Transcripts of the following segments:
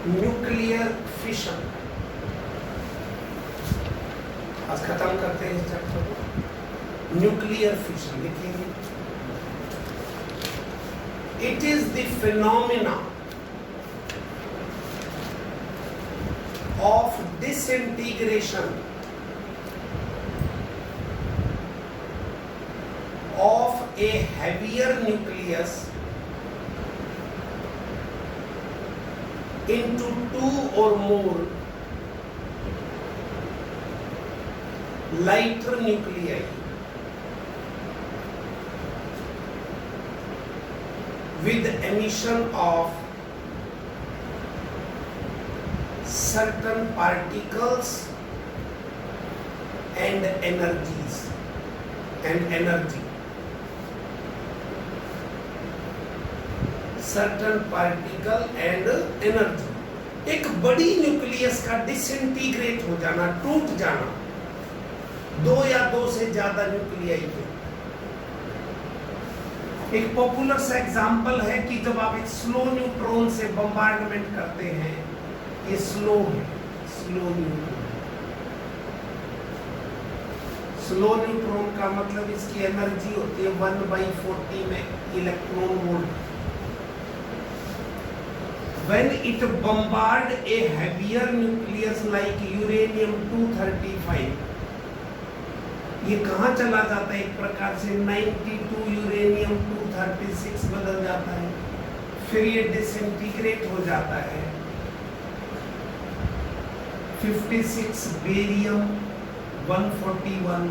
Nuclear fission. आज खत्म करते हैं इस चैप्टर को। न्यूक्लियर फिशन लिखेंगे। It is the phenomena of disintegration of a heavier nucleus into two or more lighter nuclei with emission of certain particles and energies and energy. Certain particle and energy. एक बड़ी nucleus का disintegrate हो जाना, टूट जाना, दो या दो से ज्यादा न्यूक्लियाई के। एक पॉपुलर सा एग्जांपल है कि जब आप एक स्लो न्यूट्रॉन से बम्बार्डमेंट करते हैं, ये स्लो है, स्लो न्यूट्रॉन। स्लो न्यूट्रॉन का मतलब इसकी एनर्जी होती है 1/40 में electron volt. When it bombard a heavier nucleus like uranium-235, ये कहाँ चला जाता है? एक प्रकार से 92 uranium-236 बदल जाता है, फिर ये डिसइंटीग्रेट हो जाता है। 56 barium 141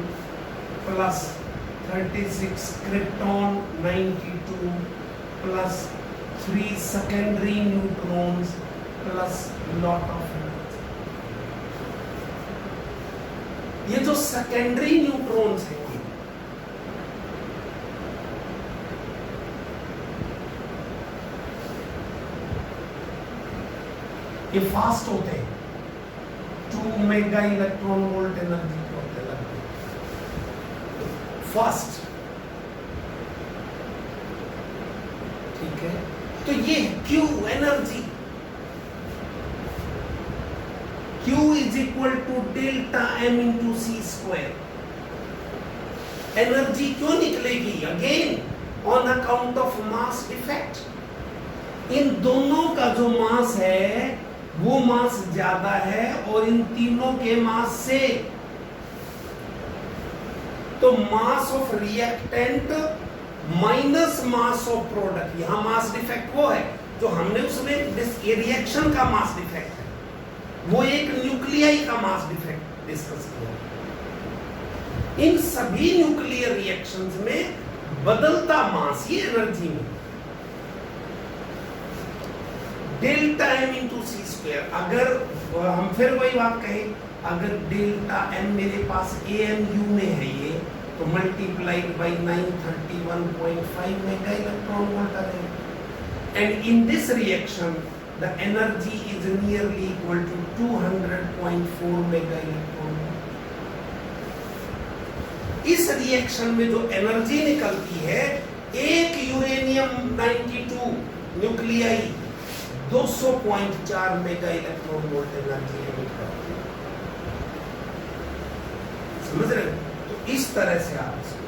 plus 36 krypton 92 plus 3 secondary neutrons plus lot of energy. ये जो सेकेंडरी न्यूट्रॉन्स हैं ये फास्ट होते हैं, 2 मेगा इलेक्ट्रॉन वोल्ट एनर्जी के होते लगभग, फास्ट। ठीक है, तो ये Q energy, Q is equal to delta M into C square. Energy क्यों निकलेगी? Again on account of mass defect. इन दोनों का जो मास है वो मास ज्यादा है और इन तीनों के मास से, तो mass of reactant minus mass of product, यहां मास डिफेक्ट वो है जो हमने उसमें रिएक्शन का मास डिफेक्ट है, वो एक न्यूक्लियाई का मास डिफेक्ट डिस्कस किया। इन सभी न्यूक्लियर रिएक्शंस में बदलता मास ये एनर्जी में delta M into C square. अगर हम फिर वही बात कहें, अगर डेल्टा M मेरे पास AMU में है ये, तो multiplied by 931.5 mega electron volt आ जाएगा। And in this reaction the energy is nearly equal to 200.4 mega electron volt. इस रिएक्शन में जो एनर्जी निकलती है, एक uranium 92 nuclei 200.4 mega electron volt energy emit करती है। समझ रहे? तो इस तरह से आप इसको,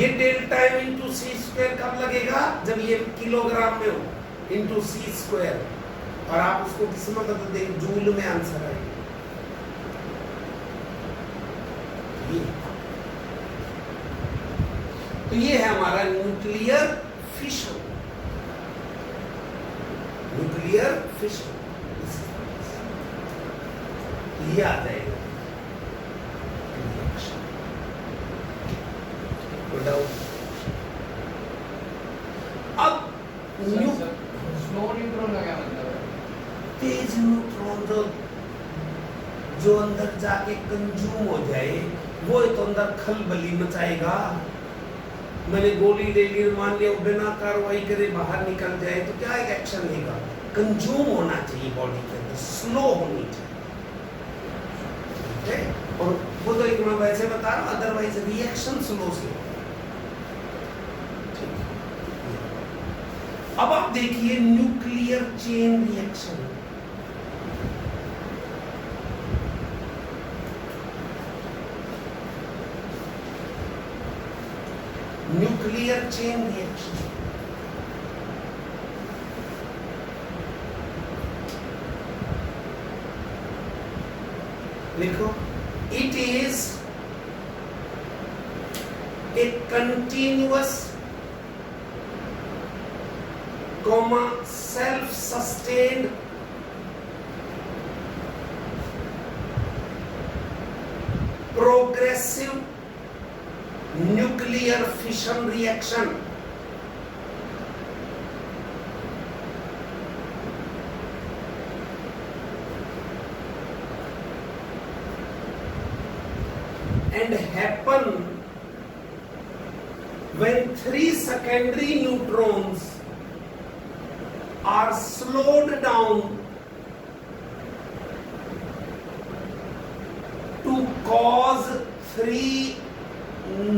ये delta M into C square कब लगेगा? जब ये किलोग्राम में हो, इंटू सी स्क्वायर, और आप उसको किस में बदल देंगे? जूल में आंसर आएगा। तो ये है हमारा न्यूक्लियर फिशन। न्यूक्लियर फिशन ये आ जाएगा। अब स्लो न्यूट्रॉन का क्या मतलब है? तेज न्यूट्रॉन जो अंदर जाके कंज्यूम हो जाए, वो तो अंदर खलबली मचाएगा। मैंने गोली ले ली, मान लिया बिना कार्रवाई करे बाहर निकल जाए, तो क्या एक एक्शन लेगा? कंज्यूम होना चाहिए बॉडी के अंदर, स्लो होनी चाहिए। और वो तो एक मैं वैसे बता रहा हूं, अदरवाइज रिएक्शन स्लो से। अब आप देखिए nuclear chain reaction. Nuclear chain reaction लिखो, it is a continuous comma self-sustained progressive nuclear fission reaction and happen when three secondary neutrons are slowed down to cause three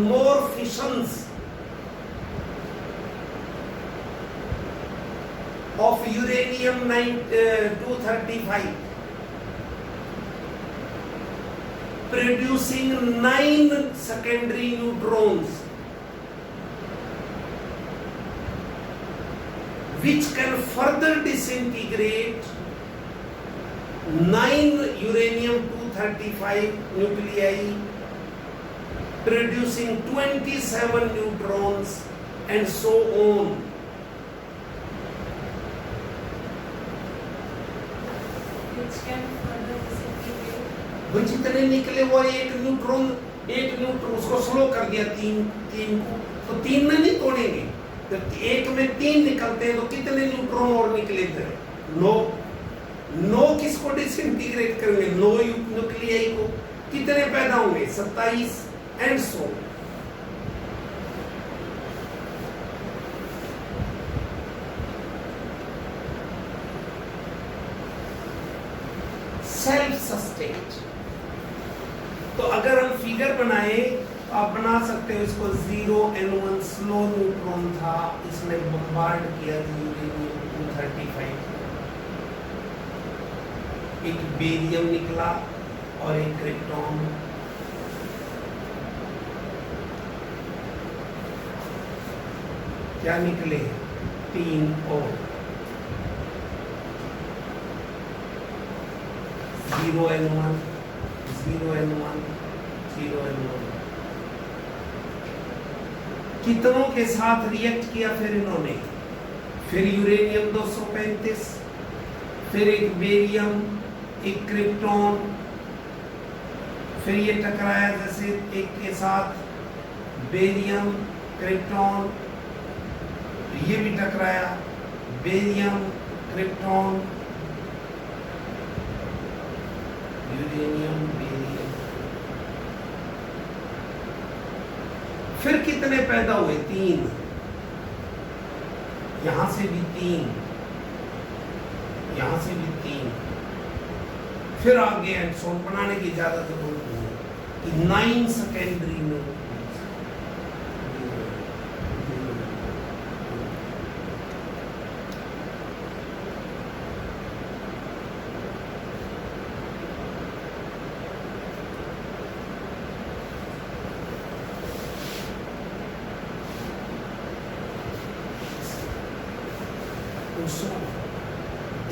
more fissions of uranium 235, producing 9 secondary neutrons, which can further disintegrate 9 uranium 235 nuclei, producing 27 neutrons, and so on. Which can further disintegrate. वो जितने निकले वो एक neutron उसको slow कर दिया, तीन को, तो तीन में नहीं तोड़ेंगे। तो एक में 3 निकलते हैं तो कितने न्यूट्रॉन और निकले थे? 9 किसको डिसइंटीग्रेट करेंगे? 9 न्यूक्लियाई को। कितने पैदा होंगे? 27 एंड सो। Self sustained. तो अगर हम फिगर बनाए आप बना सकते हो इसको। 0n1 स्लो न्यूट्रॉन था, इसने बम्बार्ड किया यूरेनियम 235, एक बेरियम निकला और एक क्रिप्टॉन। क्या निकले? 3 और 0n1 0n1 0n1 कितनों के साथ रिएक्ट किया फिर इन्होंने? फिर यूरेनियम 235, फिर एक बेरियम, एक क्रिप्टॉन, फिर ये टकराया जैसे एक के साथ बेरियम क्रिप्टॉन, ये भी टकराया बेरियम क्रिप्टॉन यूरेनियम बेरियम। फिर कितने पैदा हुए? 3। यहां से भी 3, यहां से भी 3, फिर आगे एंड सो बनाने की ज्यादा जरूरत नहीं है कि 9 सेकेंडरी में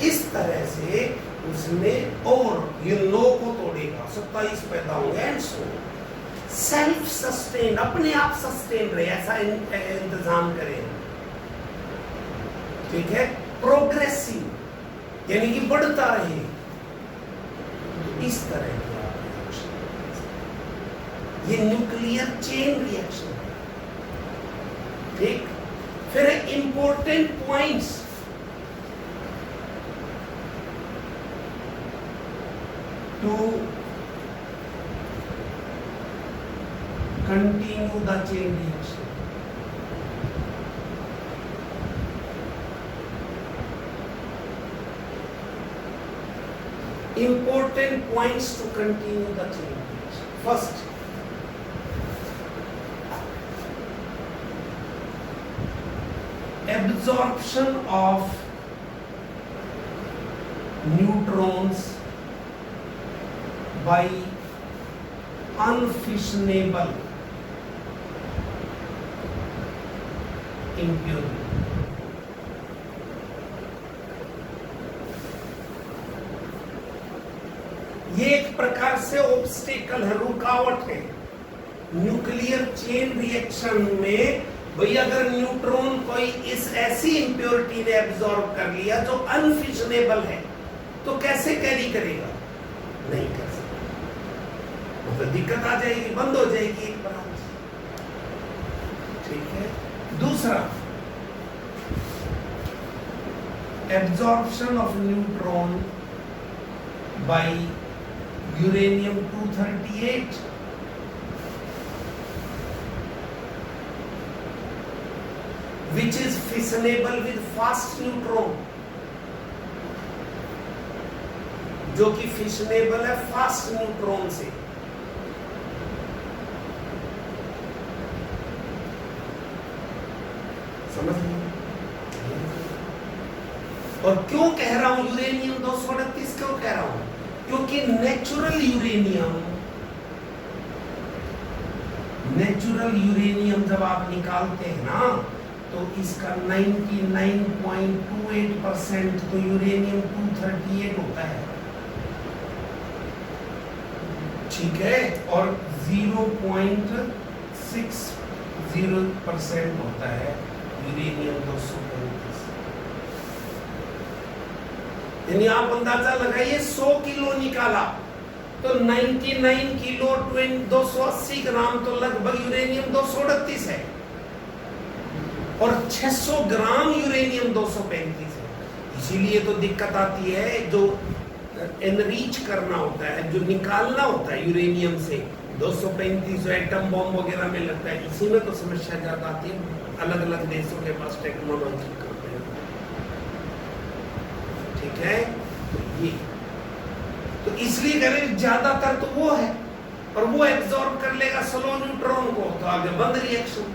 इस तरह से उसने और ये 9 को तोड़ेगा, 27 पैदा होंगे एंड सो। सेल्फ सस्टेन, अपने आप सस्टेन रहे, ऐसा इंतजाम करें। ठीक है, प्रोग्रेसिव यानी कि बढ़ता रहे। इस तरह की ये न्यूक्लियर चेन रिएक्शन है। ठीक, फिर important points to continue the chain reaction. Important points to continue the chain reaction. First, absorption of neutrons by unfissionable impurity. ये एक प्रकार से ऑब्स्टेकल है, रुकावट है न्यूक्लियर चेन रिएक्शन में। भाई अगर न्यूट्रॉन कोई इस ऐसी इंप्योरिटी ने एब्जॉर्ब कर लिया जो अनफिशनेबल है, तो कैसे कैरी करेगा? नहीं कर सकता, मतलब दिक्कत आ जाएगी, बंद हो जाएगी एक ब्रांच। ठीक है। दूसरा, absorption of neutron by uranium 238, which is fissionable with fast neutron, जो कि फिशनेबल है फास्ट न्यूट्रॉन से। समझ लीजिए। और क्यों कह रहा हूं यूरेनियम 238 क्यों कह रहा हूं? क्योंकि नेचुरल यूरेनियम जब आप निकालते हैं ना, तो इसका 99.28% तो यूरेनियम 238 होता है। ठीक है। और 0.60% होता है यूरेनियम 235। यानी आप अंदाजा लगाइए, 100 किलो निकाला तो 99 किलो 280 ग्राम तो लगभग यूरेनियम 238 है, और 600 ग्राम यूरेनियम 235 है। इसीलिए तो दिक्कत आती है, जो एनरीच करना होता है, जो निकालना होता है यूरेनियम से 235 एटम बॉम्ब वगैरह में लगता है, इसी में तो समस्या ज्यादा आती है। अलग अलग देशों के पास टेक्नोलॉजी करते हैं। ठीक है। ये तो इसलिए कह रहे ज्यादातर तो वो है, और वो एब्जॉर्ब कर लेगा स्लो न्यूट्रॉन को, तो आगे बंद रिएक्शन।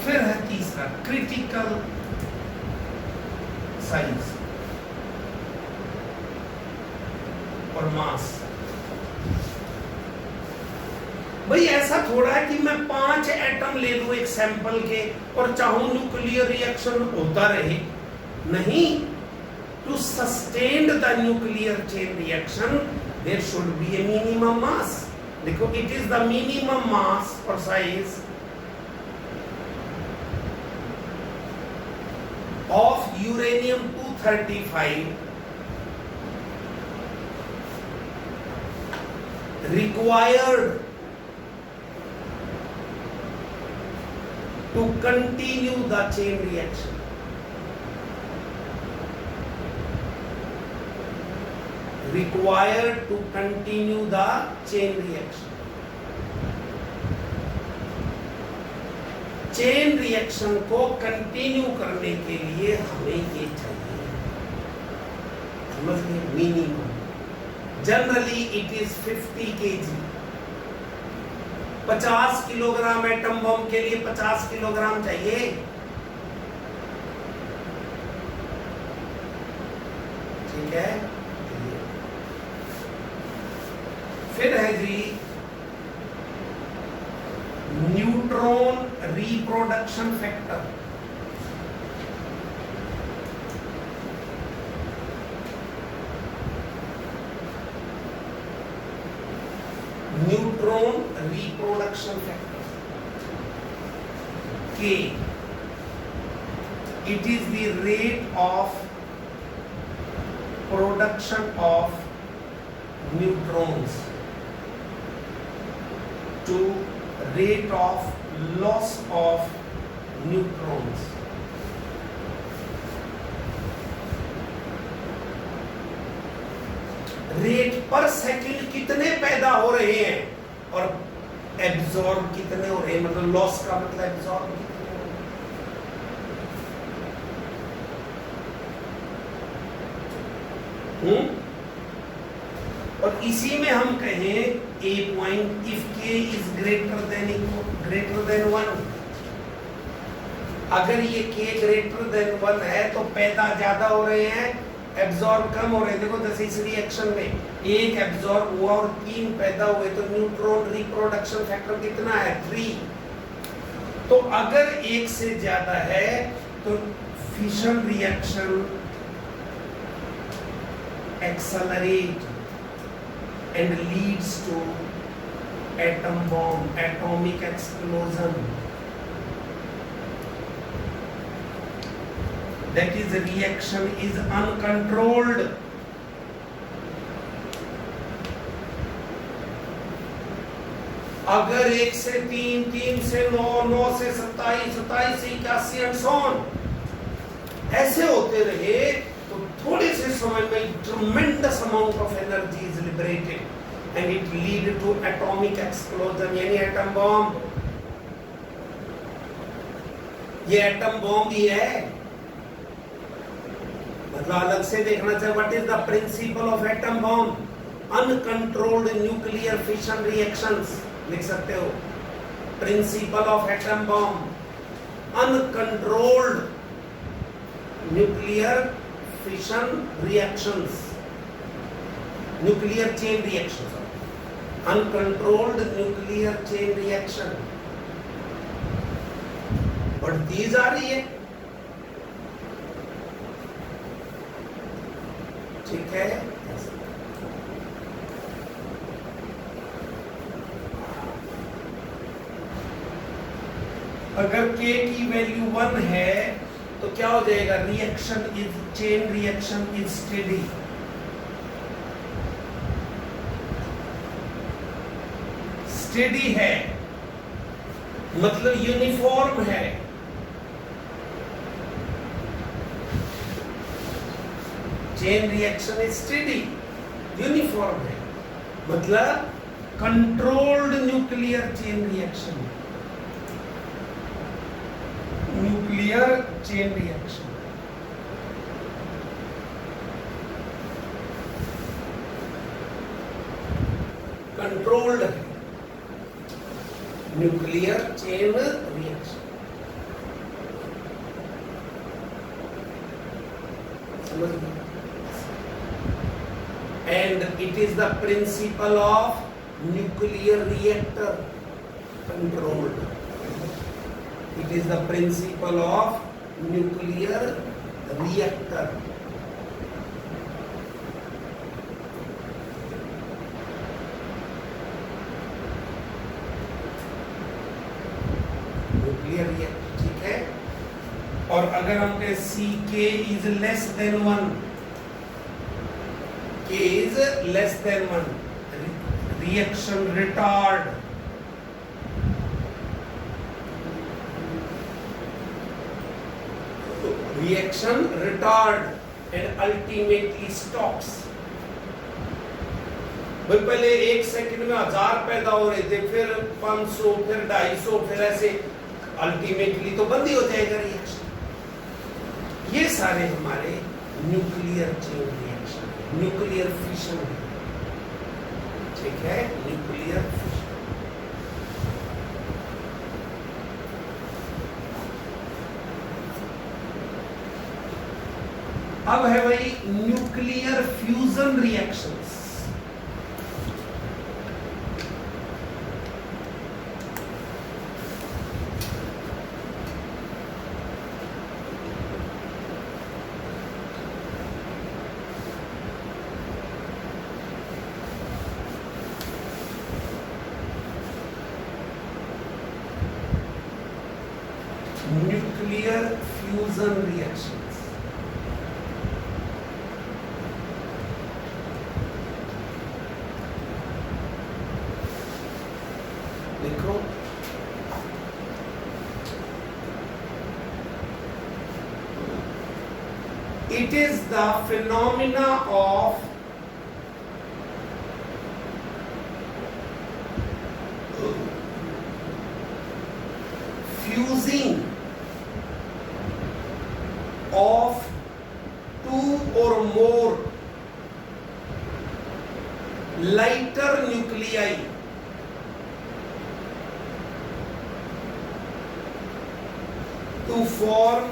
फिर है तीसरा, क्रिटिकल साइज और मास। भाई ऐसा थोड़ा है कि मैं 5 एटम ले लूं एक सैंपल के और चाहूं न्यूक्लियर रिएक्शन होता रहे। नहीं, to sustain the nuclear chain reaction there should be a minimum mass. देखो, it is the minimum mass और size of uranium 235 required to continue the chain reaction. Required to continue the chain reaction. Chain reaction को continue करने के लिए हमें ये चाहिए, समझ गए? Minimum generally it is 50 kg। 50 kilogram atom bomb के लिए 50 किलोग्राम चाहिए। ठीक है। फिर है जी neutron reproduction factor. Neutron reproduction factor K, it is the rate of production of neutrons to rate of loss of neutrons. Rate पर second कितने पैदा हो रहे हैं और एब्जॉर्ब कितने हो रहे हैं, मतलब लॉस का मतलब एब्जॉर्ब कितने हो रहे हैं। और इसी में हम कहें a point if k is greater than 1, अगर ये K ग्रेटर देन 1 है तो पैदा ज्यादा हो रहे हैं, एब्जॉर्ब कम हो रहे हैं। देखो जैसे इस रिएक्शन में एक एब्जॉर्ब हुआ और 3 पैदा हुए, तो न्यूट्रॉन रिप्रोडक्शन फैक्टर कितना है? 3। तो अगर एक से ज्यादा है तो fission reaction accelerate and leads to atom bomb, atomic explosion. That is, reaction is uncontrolled. अगर 1 से 3, 3 से 9, 9 से 27, 27 से 81 and so on ऐसे होते रहे तो थोड़े से समय में tremendous amount of energy is liberated and it lead to atomic explosion, यानी एटम बॉम्ब। ये एटम बॉम्ब ही है, मतलब अलग से देखना चाहिए। What is the principle of atom bomb? Uncontrolled nuclear fission reactions, लिख सकते हो। Principle of atom bomb, uncontrolled nuclear fission reactions, nuclear chain reactions, uncontrolled nuclear chain reaction. बढ़ती जा रही है, ठीक है। अगर K की वैल्यू 1 है तो क्या हो जाएगा? Reaction is, chain reaction is steady. Steady है मतलब यूनिफॉर्म है। Chain reaction is steady, uniform है, मतलब controlled nuclear chain reaction, nuclear chain reaction. Controlled है न्यूक्लियर चेन रिएक्शन, समझ गए? And it is the principle of nuclear reactor controlled. It is the principle of nuclear reactor. Nuclear reactor, ठीक है। और अगर हम कहें CK is less than 1, K is less than 1, reaction retard, reaction retard and ultimately stops। भाई पहले 1 second में 1000 पैदा हो रहे थे, फिर 500, फिर 250, फिर ऐसे अल्टीमेटली तो बंद ही हो जाएगा रिएक्शन। ये सारे हमारे nuclear chain reaction, nuclear fission, ठीक है, न्यूक्लियर फिशन। अब है भाई nuclear fusion reactions. Nuclear fusion reactions। देखो it is the phenomena of fusing of 2 or more lighter nuclei to form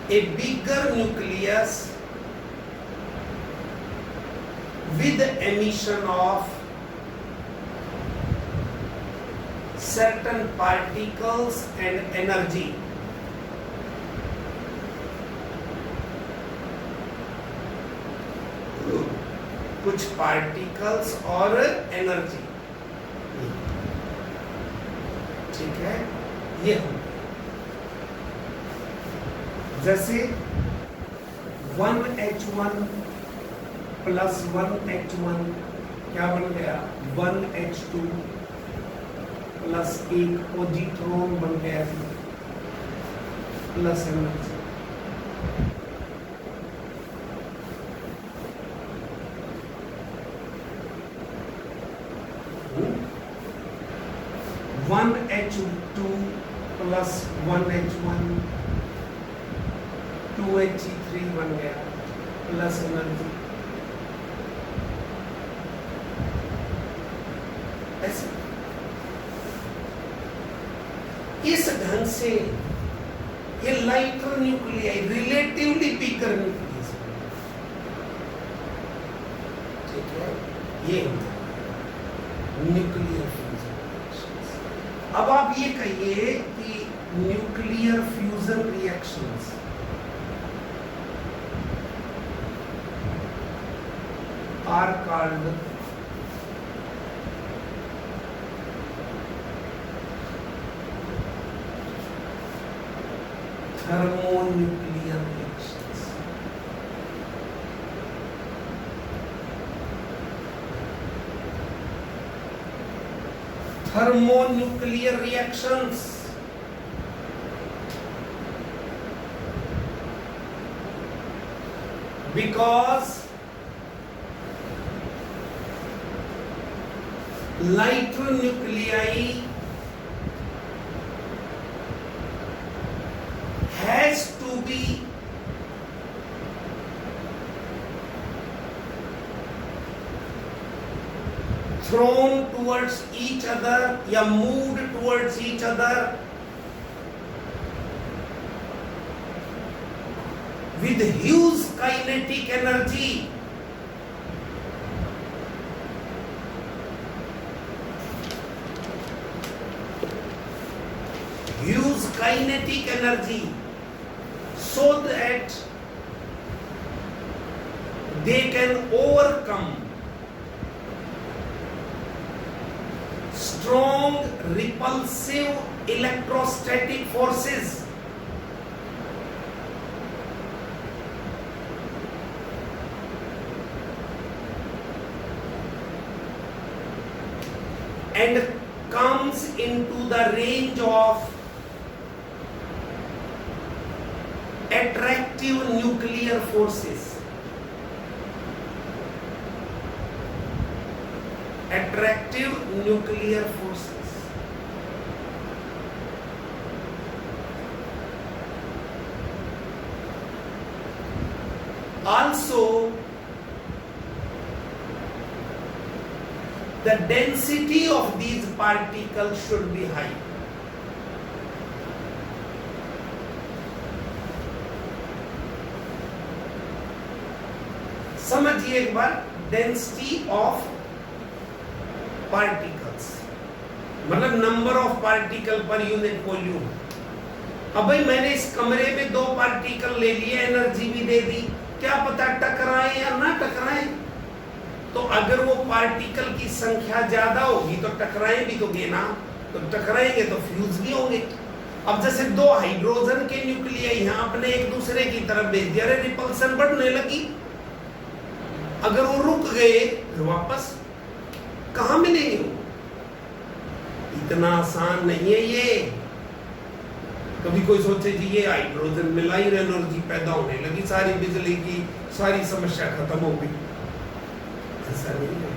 a bigger nucleus with emission of certain particles and energy. कुछ particles और energy, ठीक है। ये होता है जैसे 1H1 plus 1H1 क्या बन गया, 1H2 प्लस एक पॉजिट्रॉन बन गया plus energy. 1H2 plus 1H1 2He3 बन गया प्लस एनर्जी। ऐसे इस ढंग से ये लाइटर न्यूक्लियाई रिलेटिवली बिगर न्यूक्लियस, ठीक है, ये न्यूक्लियर फ्यूजन। अब आप ये कहिए कि nuclear fusion reactions are called thermonuclear reactions. Thermonuclear reactions because lighter nuclei has to be thrown towards each other या moved towards each other with huge kinetic energy. Huge kinetic energy, so that they can overcome strong repulsive electrostatic forces and comes into the range of attractive nuclear forces. Attractive nuclear forces. Also, the density of these particles should be high. समझिए एक बार, density of particles मतलब number of particle per unit volume. अब भाई मैंने इस कमरे में 2 particle ले लिए, एनर्जी भी दे दी, क्या पता टकराए या ना टकराए। तो अगर वो पार्टिकल की संख्या ज्यादा होगी तो टकराए भी तो ना, तो टकराएंगे तो फ्यूज भी होंगे। अब जैसे 2 हाइड्रोजन के न्यूक्लियाई हैं, आपने एक दूसरे की तरफ भेज दिया, अरे रिपल्सन बढ़ने लगी, अगर वो रुक गए फिर वापस कहां मिलेंगे वो? इतना आसान नहीं है ये। कभी कोई सोचे जी ये हाइड्रोजन मिला ही एनर्जी पैदा होने लगी, सारी बिजली की सारी समस्या खत्म हो गई, ऐसा नहीं है।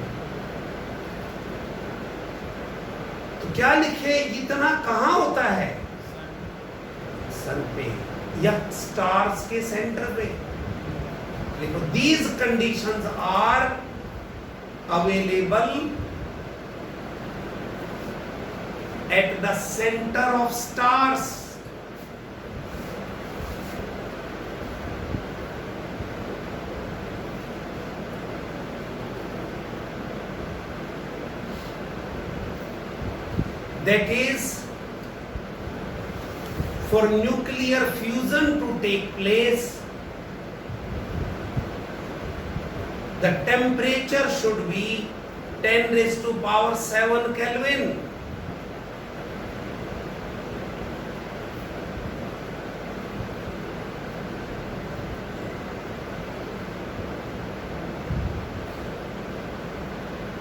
तो क्या लिखे, इतना कहां होता है? सन पे या स्टार्स के सेंटर पे। देखो, these conditions are available at the center of stars. That is, for nuclear fusion to take place, the temperature should be 10 raised to power 7 Kelvin.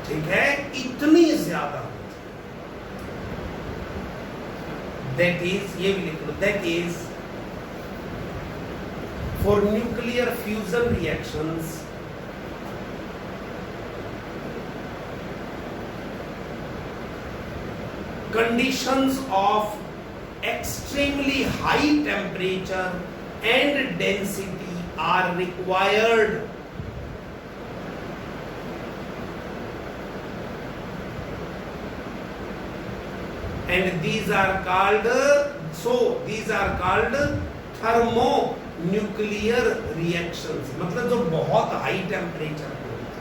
ठीक है, इतनी ज्यादा. That is, ये भी लिख लो, that is, for nuclear fusion reactions, conditions of extremely high temperature and density are required. And these are called thermonuclear reactions. मतलब जो बहुत हाई टेम्परेचर पे होते हैं.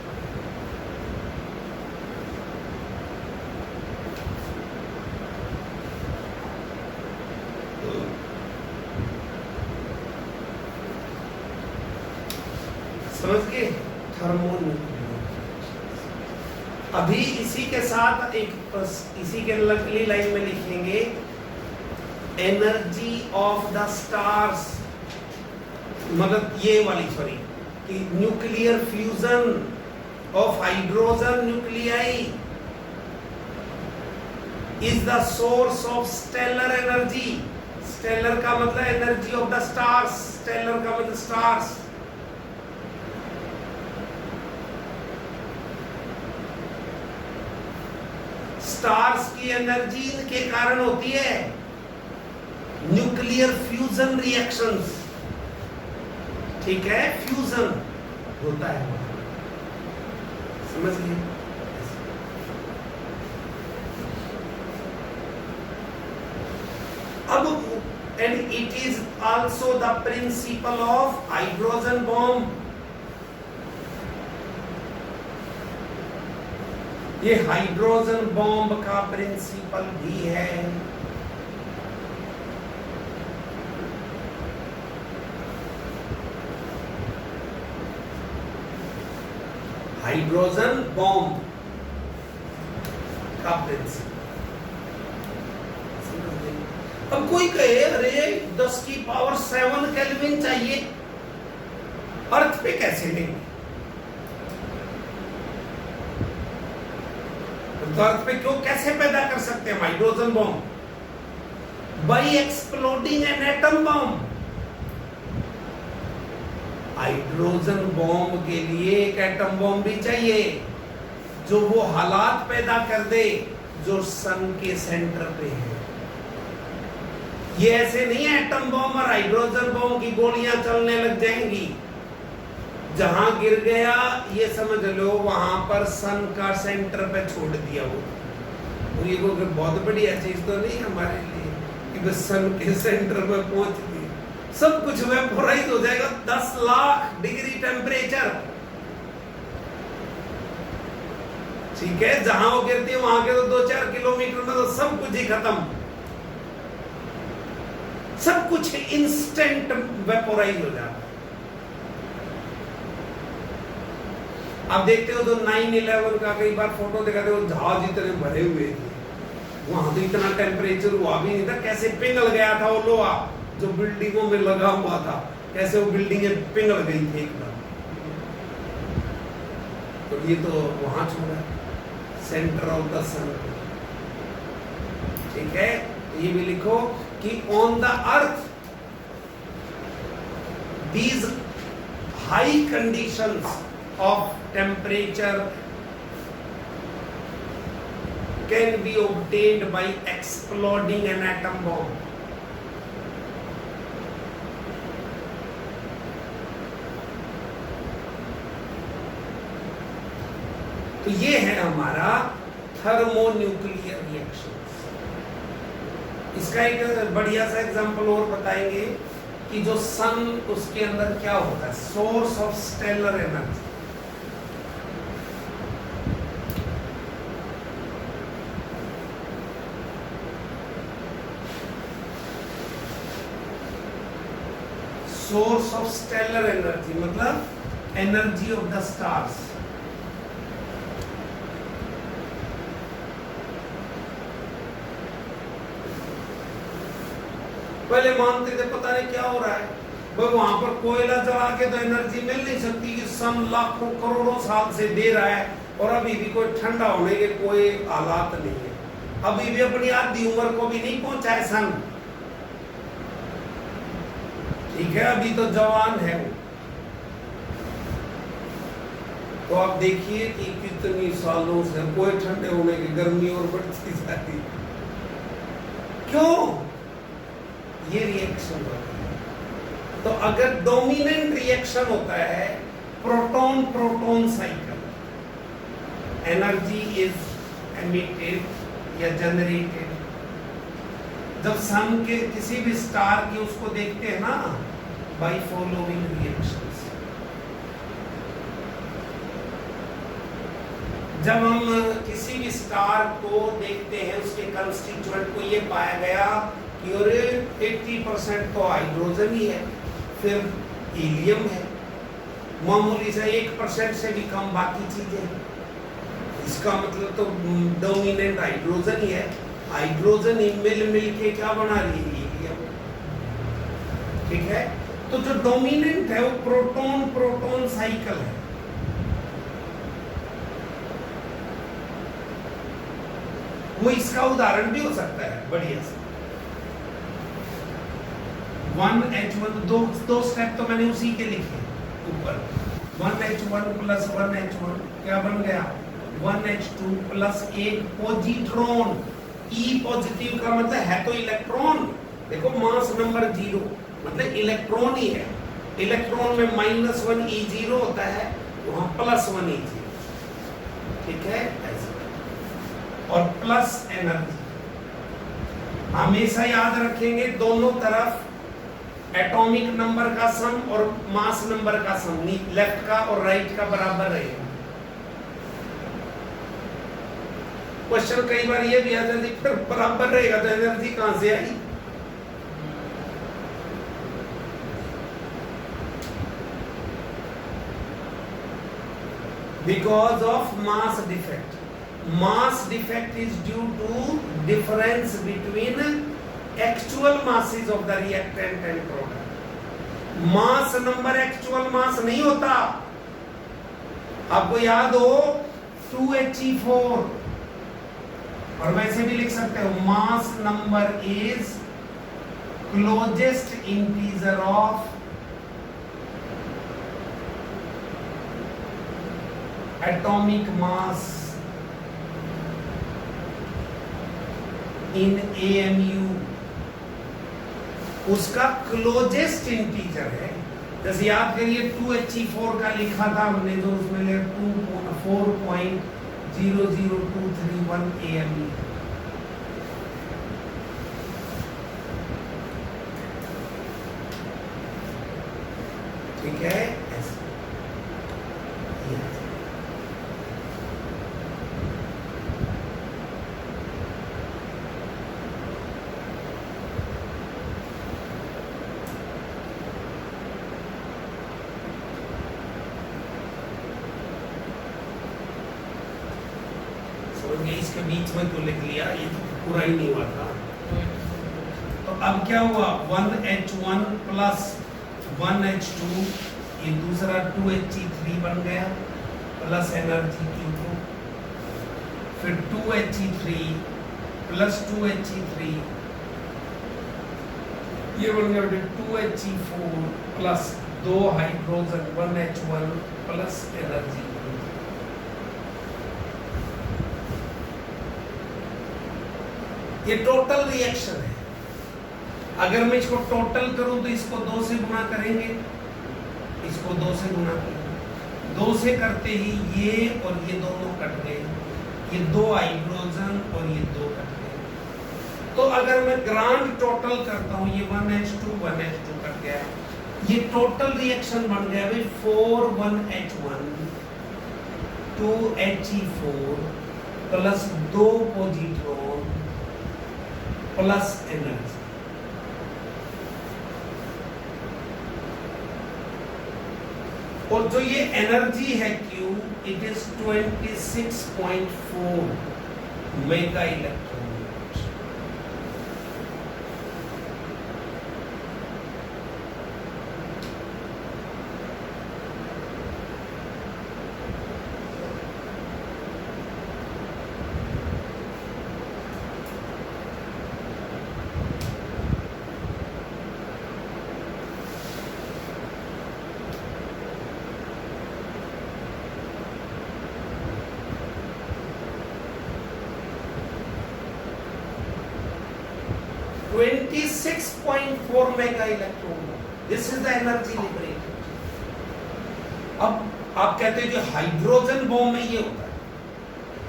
समझ गए? थर्मोन्यूक्लियर. अभी इसी के साथ इसी के अगली लाइन में लिखेंगे एनर्जी ऑफ द स्टार्स. मतलब ये वाली, सॉरी, कि nuclear fusion of hydrogen nuclei is the source of stellar energy. Stellar का मतलब energy of the stars. Stellar का मतलब स्टार्स. स्टार्स की एनर्जी के कारण होती है न्यूक्लियर फ्यूजन रिएक्शंस. ठीक है, फ्यूजन होता है. समझ गए? अब and it is also the principle of hydrogen bomb. ये हाइड्रोजन बॉम्ब का प्रिंसिपल भी है. हाइड्रोजन बॉम्ब का प्रिंसिपल. अब कोई कहे अरे 10 की पावर 7 केल्विन चाहिए, अर्थ पे कैसे लेंगे? तो अर्थ पे क्यों, कैसे पैदा कर सकते हैं hydrogen bomb? By exploding an atom bomb. Hydrogen bomb के लिए एक एटम बॉम्ब भी चाहिए जो वो हालात पैदा कर दे जो सन के सेंटर पे है. ये ऐसे नहीं है एटम बॉम्ब और हाइड्रोजन बॉम्ब की गोलियां चलने लग जाएंगी. जहां गिर गया ये समझ लो वहां पर सन का सेंटर पे छोड़ दिया. वो ये को बहुत बढ़िया चीज तो नहीं हमारे लिए कि बस सन के सेंटर पे पहुंच गए, सब कुछ वेपोराइज हो जाएगा. 10 लाख डिग्री टेम्परेचर. ठीक है, जहां वो गिरती है वहां के तो 2-4 किलोमीटर में तो सब कुछ ही खत्म. सब कुछ इंस्टेंट वेपोराइज हो जाता है. आप देखते हो तो 9/11 का कई बार फोटो दिखाते हो, जहाज इतने भरे हुए थे, वहां तो इतना टेम्परेचर हुआ भी नहीं था. कैसे पिघल गया था वो लोहा जो बिल्डिंगों में लगा हुआ था, कैसे वो बिल्डिंगें पिघल गई थी एकदम. तो ये तो वहां छोड़ा, सेंटर ऑफ द सन. ठीक है, ये भी लिखो कि on the earth these high conditions of temperature can be obtained by exploding an atom bomb. तो ये है हमारा थर्मोन्यूक्लियर रिएक्शंस. इसका एक बढ़िया सा एग्जांपल और बताएंगे कि जो सन उसके अंदर क्या होता है, source of stellar energy. Source of stellar energy मतलब एनर्जी ऑफ द स्टार्स। पहले मानते थे पता नहीं क्या हो रहा है भाई, वहां पर कोयला जला के तो एनर्जी मिल नहीं सकती कि सन लाखों करोड़ों साल से दे रहा है और अभी भी कोई ठंडा होने के कोई हालात नहीं है, अभी भी अपनी आधी उम्र को भी नहीं पहुंचा है सन। ठीक है, अभी तो जवान है वो। तो आप देखिए कि कितनी सालों से कोई ठंडे होने की गर्मी और बढ़ती जाती, क्यों? ये रिएक्शन होता है। तो अगर डोमिनेंट रिएक्शन होता है proton proton cycle, energy is emitted या जनरेटेड। जब सन के किसी भी स्टार की उसको देखते हैं ना, बाय फॉलोइंग रिएक्शंस। जब हम किसी भी स्टार को देखते हैं उसके कंस्टिट्यूएंट को ये पाया गया कि 80% तो हाइड्रोजन ही है, फिर हीलियम है, मामूली सा 1% से भी कम बाकी चीजें, इसका मतलब तो डोमिनेंट हाइड्रोजन ही है। हाइड्रोजन ही मिल के क्या बना रही है, हीलियम। ठीक है, तो जो डोमिनेंट है वो प्रोटॉन प्रोटॉन साइकिल है। वो इसका उदाहरण भी हो सकता है बढ़िया से। 1H1 दो स्टेप तो मैंने उसी के लिखे ऊपर। 1H1 प्लस 1H1 क्या बन गया, 1H2 प्लस एक पॉजिट्रॉन। E पॉजिटिव का मतलब है तो इलेक्ट्रॉन, देखो मास नंबर 0 मतलब इलेक्ट्रॉन ही है। इलेक्ट्रॉन में -1 E0 होता है, वहां +1 E0। ठीक है, ऐसे। और प्लस एनर्जी हमेशा याद रखेंगे, दोनों तरफ एटॉमिक नंबर का सम और मास नंबर का सम, लेफ्ट का और राइट का बराबर रहेगा। क्वेश्चन कई बार ये भी आ जाता है फिर बराबर रहेगा तो एनर्जी कहां से आई? Because of mass defect. Mass defect is due to difference between actual masses of the reactant and product. Mass number actual mass नहीं होता। आपको याद हो 2He4, और वैसे भी लिख सकते हो mass number is closest integer of atomic mass in AMU। उसका क्लोजेस्ट इंटीजर है। जैसे याद करिए 2He4 का लिखा था हमने, जो उसमें ले 4.00231 AMU। ठीक है, ऐसे इसके बीच में तो लिख लिया, ये तो पूरा ही नहीं हुआ था। तो अब क्या हुआ, 1H1 प्लस 1H2, ये दूसरा 2He3 बन गया प्लस एनर्जी Q2, फिर 2He3 प्लस 2He3, ये बन गया 2He4 plus 2 hydrogen 1H1 plus energy. ये टोटल रिएक्शन है। अगर मैं इसको टोटल करूं तो इसको 2 से गुना करेंगे, इसको 2 से गुना करेंगे, 2 से करते ही ये और ये दोनों कट गए, ये 2 हाइड्रोजन और ये 2 कट गए। तो अगर मैं ग्रांड टोटल करता हूं, ये 1H2 कर गया, ये टोटल रिएक्शन बन गया भाई 4 1H1 2He4 plus 2 positron plus energy. और जो ये एनर्जी है Q, it is 26.4 mega electron volt. .4 mega electron, this is the energy liberated. अब आप कहते हैं कि हाइड्रोजन बॉम्ब में ये होता है।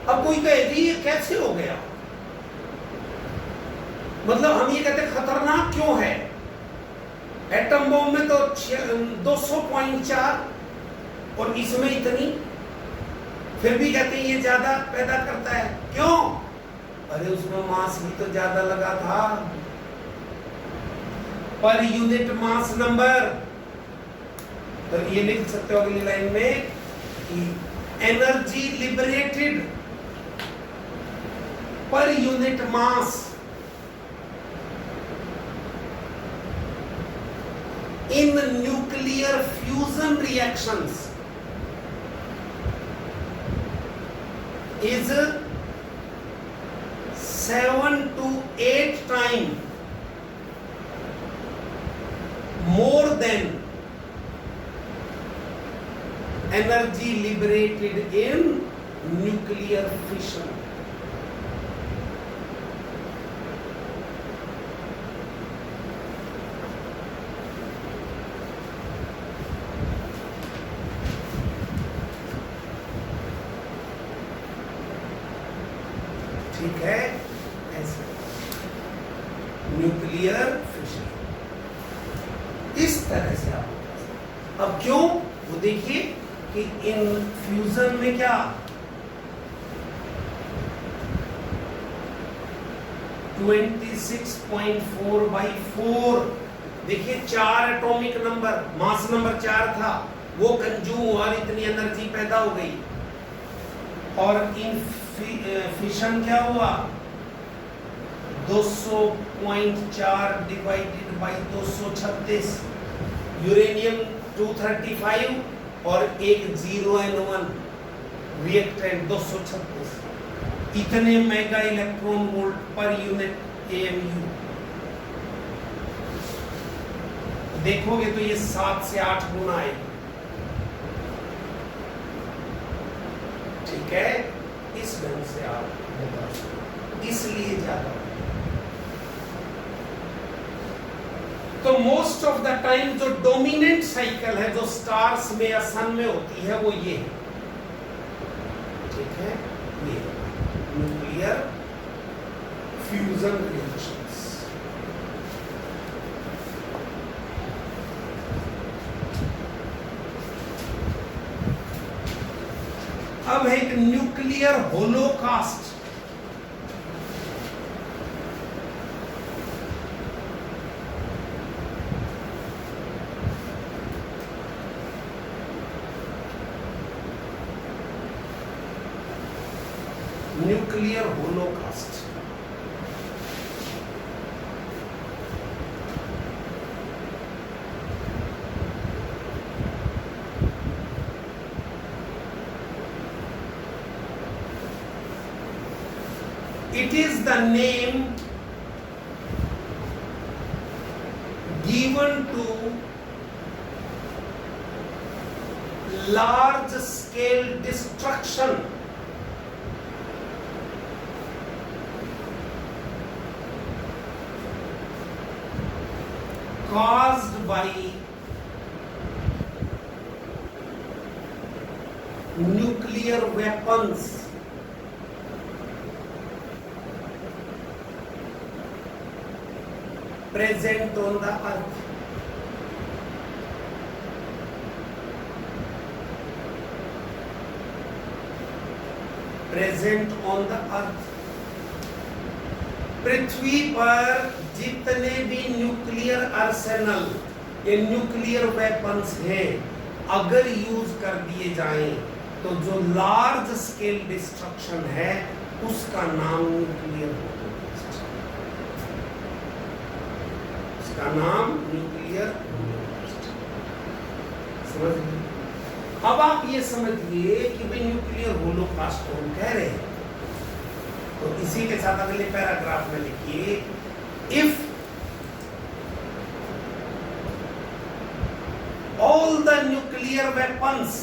अब कोई कहेगा ये कैसे हो गया, मतलब हम ये कहते हैं खतरनाक क्यों है। एटम बॉम्ब में तो 200.4 और इसमें इतनी, फिर भी कहते हैं ये ज्यादा पैदा करता है, क्यों? अरे उसमें मास भी तो ज्यादा लगा था, पर यूनिट मास नंबर। तो ये लिख सकते हो अगली लाइन में कि energy liberated per unit mass in nuclear fusion reactions is 7 to 8 times more than energy liberated in nuclear fission. ठीक है, ऐसे न्यूक्लियर फिशन इस तरह से आप। अब क्यों, वो देखिए कि इन फ्यूजन में क्या 26.4/4, देखिए 4 एटॉमिक नंबर, मास नंबर 4 था, वो कंज्यूम हुआ और इतनी एनर्जी पैदा हो गई। और इन फिशन क्या हुआ, 200.4 डिवाइडेड बाई 236, यूरेनियम 235 और एक 0N1 रिएक्टेंट 236, इतने mega electron volt per unit AMU। देखोगे तो ये 7 से 8 गुना है। ठीक है, इस ढंग से आप बता सकते, इसलिए ज्यादा। तो मोस्ट ऑफ द टाइम जो डोमिनेंट साइकिल है जो स्टार्स में या सन में होती है वो ये है। ठीक है, ये न्यूक्लियर फ्यूजन रिएक्शंस। अब है एक nuclear Holocaust. Nuclear Holocaust it is the name given to large scale destruction caused by nuclear weapons present on the earth. Present on the earth. पृथ्वी पर जितने भी न्यूक्लियर आर्सेनल ये न्यूक्लियर वेपन्स हैं, अगर use कर दिए जाएं तो जो लार्ज स्केल डिस्ट्रक्शन है उसका नाम न्यूक्लियर होलोकॉस्ट, उसका नाम न्यूक्लियर होलोकॉस्ट। समझ गए? अब आप ये समझिए कि भाई न्यूक्लियर होलोकॉस्ट को हम कह रहे हैं, तो इसी के साथ अगले पैराग्राफ में लिखिए, if all the nuclear weapons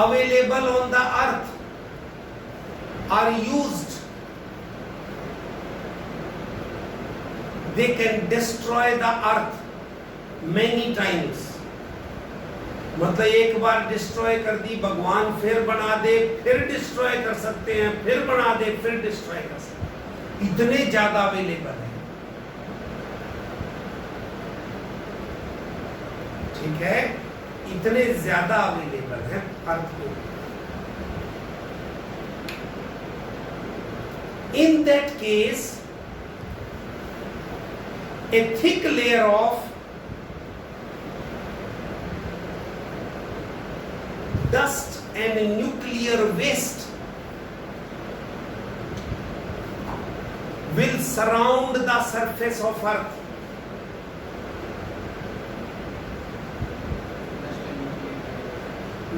available on the earth are used, they can destroy the earth many times. मतलब एक बार डिस्ट्रॉय कर दी, भगवान फिर बना दे, फिर डिस्ट्रॉय कर सकते हैं, फिर बना दे, फिर डिस्ट्रॉय कर सकते हैं, इतने ज्यादा अवेलेबल है। ठीक है, इतने ज्यादा अवेलेबल है अर्थ पे। In that case a thick layer of dust and nuclear waste will surround the surface of earth.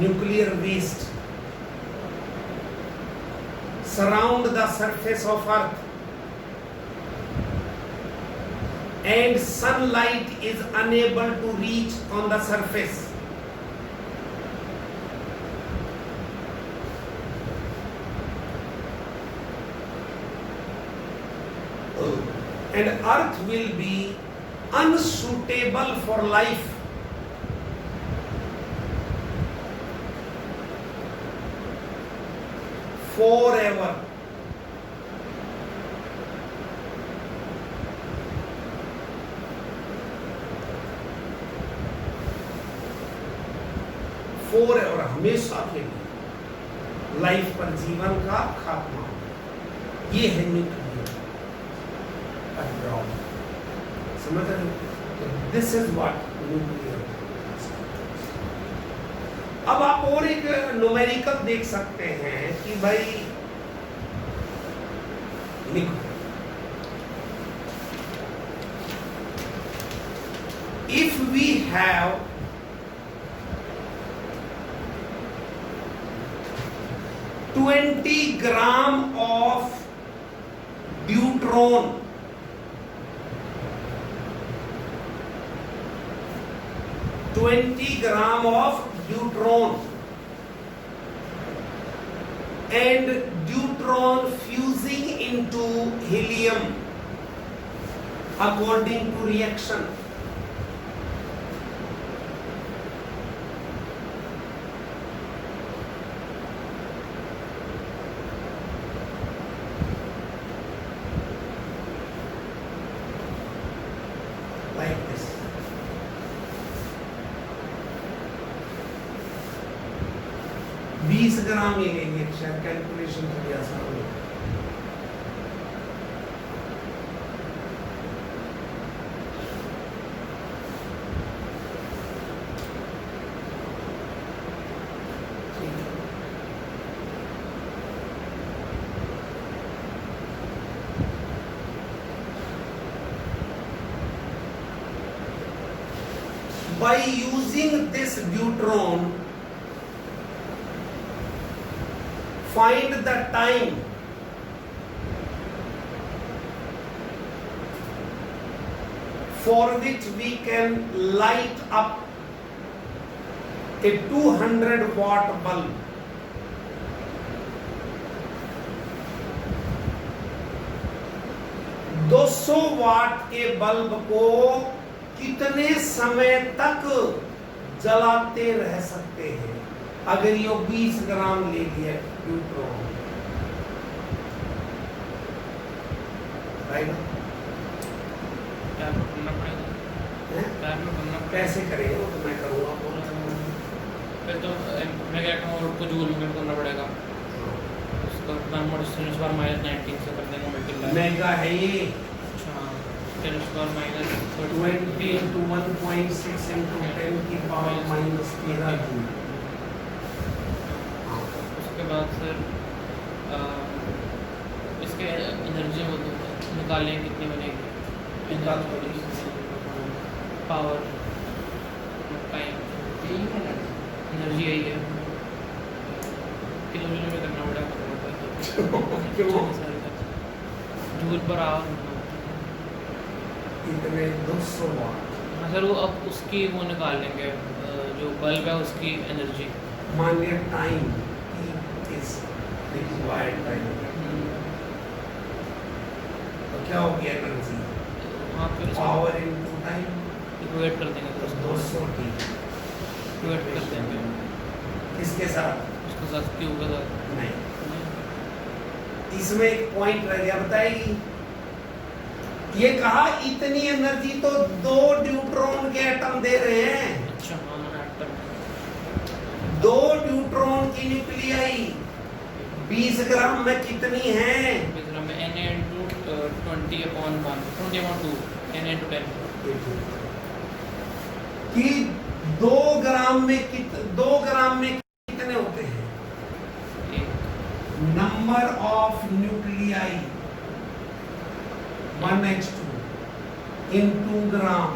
Nuclear waste surround the surface of earth, and sunlight is unable to reach on the surface. And earth will be unsuitable for life. Forever. Forever, हमेशा के लिए life पर जीवन का खात्मा, ये है nuclear. समझ रहे हो? This is what nuclear. अब आप और एक न्यूमेरिकल देख सकते हैं कि भाई लिखो, if we have 20 gram of deuteron, 20 gram of deuteron, and deuteron fusing into helium according to reaction. Like this. बीस ग्राम ही लेंगे, शायद कैलकुलेशन थोड़ी आसान हो। By using this deuteron, find the time for which we can light up a 200 watt bulb. दो 200 वाट के bulb को कितने समय तक जलाते रह सकते हैं? अगर ये 20 ग्राम ले लिया ड्यूट्रॉन, राइट क्या करना पड़ेगा? है क्या करना पड़ेगा? कैसे करेंगे वो तो मैं करूँगा फिर तो मैं क्या कहूँ रूट को जूल में करना पड़ेगा। उसका नंबर स्क्वायर माइनस 19 से कर देंगे मल्टीप्लाई। मेगा है ये अच्छा 10 स्क्वायर माइनस 20 into 1.6 into 10 की पावर माइनस 13 जूल। उसके बाद फिर इसके एनर्जी वो तो निकालें कितनी बनेगी बात करें। पावर टाइम यही है ना एनर्जी यही है किलो में करना पड़ेगा क्यों? जूल पर आवर इतने 200 वाट हाँ सर वो अब उसकी वो निकाल लेंगे जो बल्ब है उसकी एनर्जी। मानिए टाइम इज रिक्वायर्ड टाइम तो क्या हो गया एनर्जी हाँ फिर पावर इनटू टाइम इक्वेट कर देंगे तो तो 200 टी इक्वेट कर देंगे किसके साथ उसके साथ क्यू के साथ नहीं। इसमें एक पॉइंट रह गया बताएगी ये कहा इतनी एनर्जी तो 2 न्यूट्रॉन के एटम दे रहे हैं। अच्छा हाँ एटम 2 न्यूट्रॉन की न्यूक्लियाई 20 ग्राम में कितनी है दूसरा में n into 20/1 20/2 n into 10 कि 2 ग्राम में कितने होते हैं एक number of nuclei 1h2 in 2 gram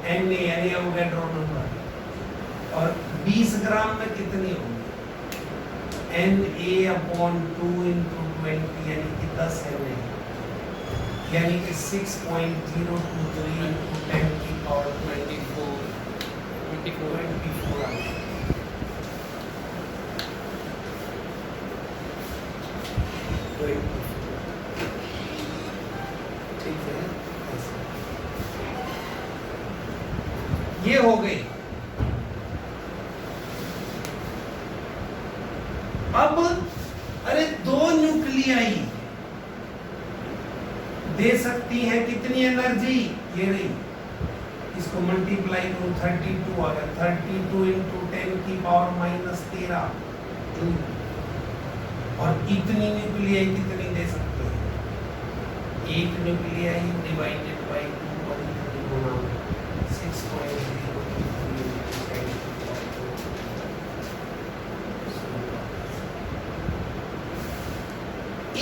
Na Na यानी अवोगाड्रो नंबर और 20 ग्राम में कितनी होगी Na/2 into 20 यानी कि 10 Na यानी कि 6.023 into 10 की पावर 24 आ गई। ठीक है ऐसे। ये हो गई। अब अरे 2 न्यूक्लियाई दे सकती है कितनी एनर्जी ये नहीं इसको मल्टीप्लाई करो 32 आ गया 32 into 10 की पावर माइनस 13 जूल और इतनी न्यूक्लियाई कितनी दे सकते हैं एक न्यूक्लियाई डिवाइडेड बाय 2 और इतनी गुना 6.0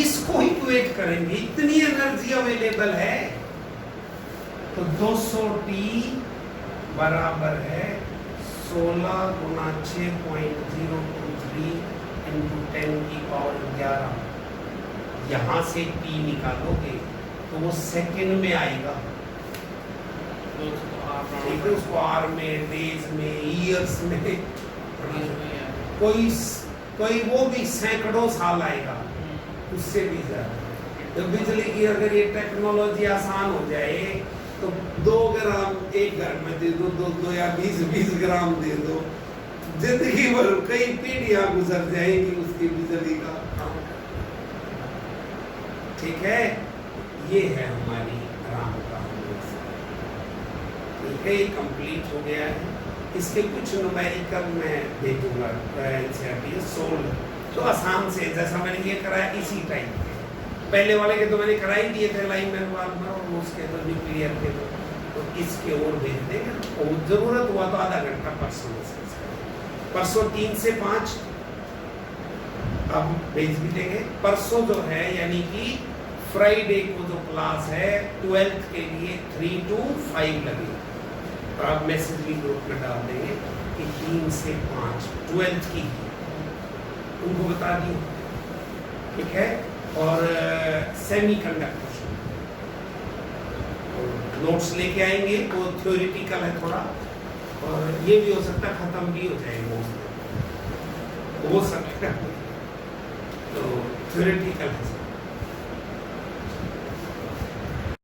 इसको इक्वेट करेंगे इतनी एनर्जी अवेलेबल है तो 200 टी बराबर है 16 गुना 6.023 इंटू 10 की पावर 11 यहाँ से टी निकालोगे तो वो सेकंड में आएगा तो उसको आप ठीक है उसको आर में डेज में ईयर्स में कोई कोई वो भी सैकड़ों साल आएगा उससे भी ज्यादा तो बिजली की अगर ये टेक्नोलॉजी आसान हो जाए तो 2 ग्राम एक घर में दे दो 2 या 20 ग्राम दे दो जिंदगी भर कई पीढ़ियां गुजर जाएंगी उसकी बिजली का काम ठीक है ये है हमारी राम का ठीक है कंप्लीट हो गया है इसके कुछ न्यूमेरिकल मैं दे दूंगा सोल्व तो आसान से जैसा मैंने ये कराया इसी टाइप के पहले वाले के तो मैंने करा ही दिए थे लाइन मैन वाल और उसके तो न्यूक्लियर के तो इसके और भेज देंगे और जरूरत हुआ तो आधा घंटा परसों 3 से 5 अब भेज भी देंगे परसों जो है यानी कि फ्राइडे को जो क्लास है 12th के लिए 3 to 5 लगे तो आप मैसेज भी ग्रुप में डाल देंगे कि 3 से 5 12th की उनको बता दियो ठीक है और सेमीकंडक्टर नोट्स लेके आएंगे वो थ्योरेटिकल है थोड़ा और ये भी हो सकता है खत्म भी हो जाएगा हो सकता है तो थ्योरेटिकल है